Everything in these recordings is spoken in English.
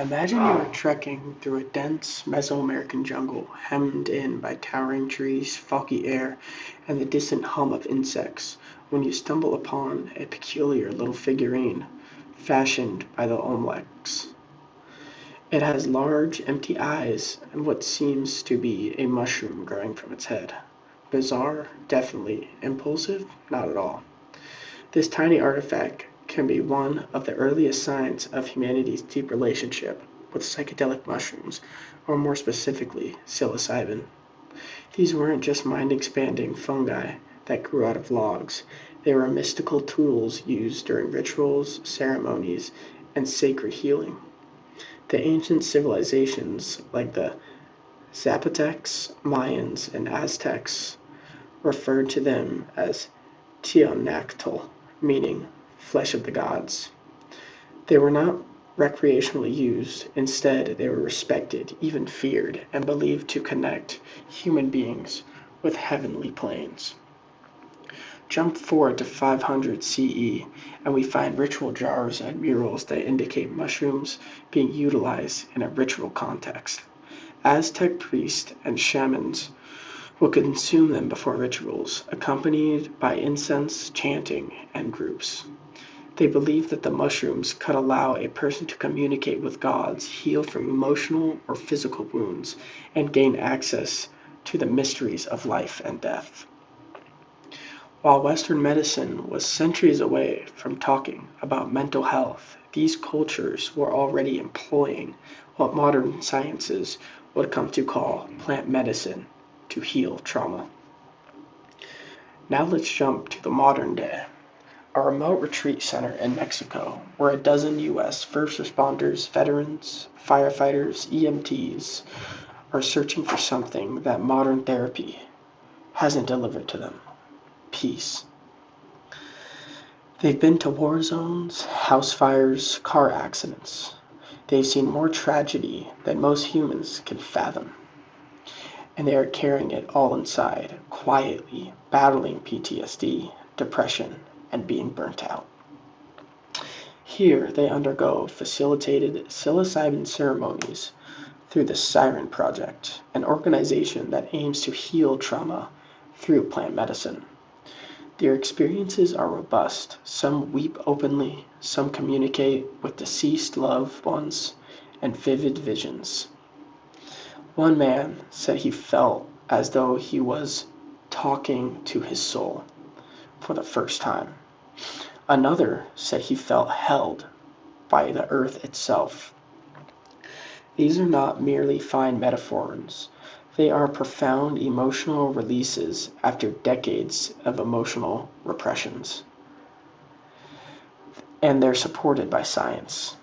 Imagine you are trekking through a dense Mesoamerican jungle, hemmed in by towering trees, foggy air, and the distant hum of insects, when you stumble upon a peculiar little figurine fashioned by the Olmecs. It has large, empty eyes and what seems to be a mushroom growing from its head. Bizarre? Definitely. Impulsive? Not at all. This tiny artifact can be one of the earliest signs of humanity's deep relationship with psychedelic mushrooms, or more specifically, psilocybin. These weren't just mind-expanding fungi that grew out of logs. They were mystical tools used during rituals, ceremonies, and sacred healing. The ancient civilizations like the Zapotecs, Mayans, and Aztecs referred to them as Teonactl, meaning flesh of the gods. They were not recreationally used; instead they were respected, even feared, and believed to connect human beings with heavenly planes. Jump forward to 500 CE, and we find ritual jars and murals that indicate mushrooms being utilized in a ritual context. Aztec priests and shamans would consume them before rituals, accompanied by incense, chanting, and groups. They believed that the mushrooms could allow a person to communicate with gods, heal from emotional or physical wounds, and gain access to the mysteries of life and death. While Western medicine was centuries away from talking about mental health, these cultures were already employing what modern sciences would come to call plant medicine to heal trauma. Now let's jump to the modern day. A remote retreat center in Mexico, where a dozen U.S. first responders, veterans, firefighters, EMTs are searching for something that modern therapy hasn't delivered to them: peace. They've been to war zones, house fires, car accidents. They've seen more tragedy than most humans can fathom. And they are carrying it all inside, quietly battling PTSD, depression, and being burnt out. Here they undergo facilitated psilocybin ceremonies through the Siren Project, an organization that aims to heal trauma through plant medicine. Their experiences are robust. Some weep openly, some communicate with deceased loved ones and vivid visions. One man said he felt as though he was talking to his soul for the first time. Another said he felt held by the earth itself. These are not merely fine metaphors. They are profound emotional releases after decades of emotional repressions. And they're supported by science.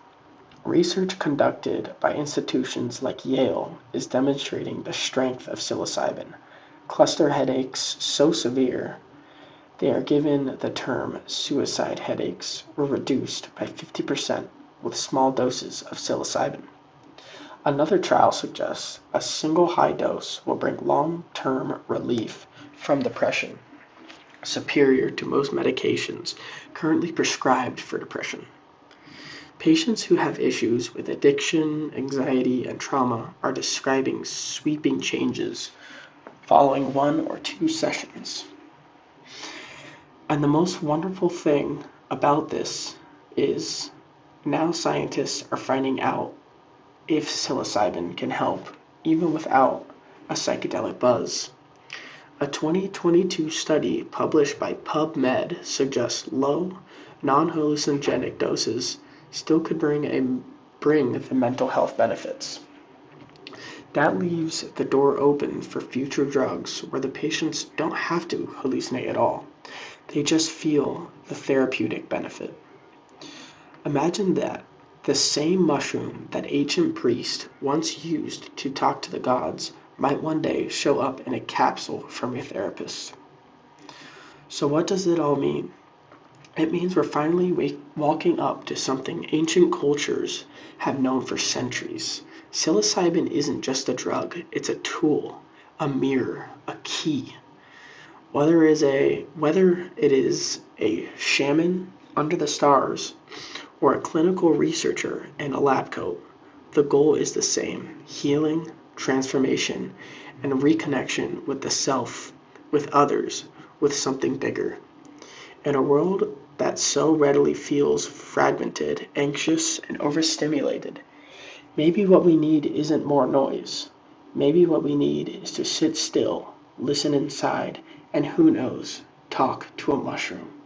Research conducted by institutions like Yale is demonstrating the strength of psilocybin. Cluster headaches so severe they are given the term suicide headaches were reduced by 50% with small doses of psilocybin. Another trial suggests a single high dose will bring long-term relief from depression, superior to most medications currently prescribed for depression. Patients who have issues with addiction, anxiety, and trauma are describing sweeping changes following 1 or 2 sessions. And the most wonderful thing about this is now scientists are finding out if psilocybin can help even without a psychedelic buzz. A 2022 study published by PubMed suggests low, non-hallucinogenic doses still could bring the mental health benefits. That leaves the door open for future drugs where the patients don't have to hallucinate at all. They just feel the therapeutic benefit. Imagine that the same mushroom that ancient priests once used to talk to the gods might one day show up in a capsule from your therapist. So what does it all mean? It means we're finally walking up to something ancient cultures have known for centuries. Psilocybin isn't just a drug, it's a tool, a mirror, a key. Whether it is a shaman under the stars or a clinical researcher in a lab coat, The goal is the same: healing, transformation, and reconnection with the self, with others, with something bigger. In a world that so readily feels fragmented, anxious, and overstimulated, maybe what we need isn't more noise. Maybe what we need is to sit still, listen inside, and who knows, talk to a mushroom.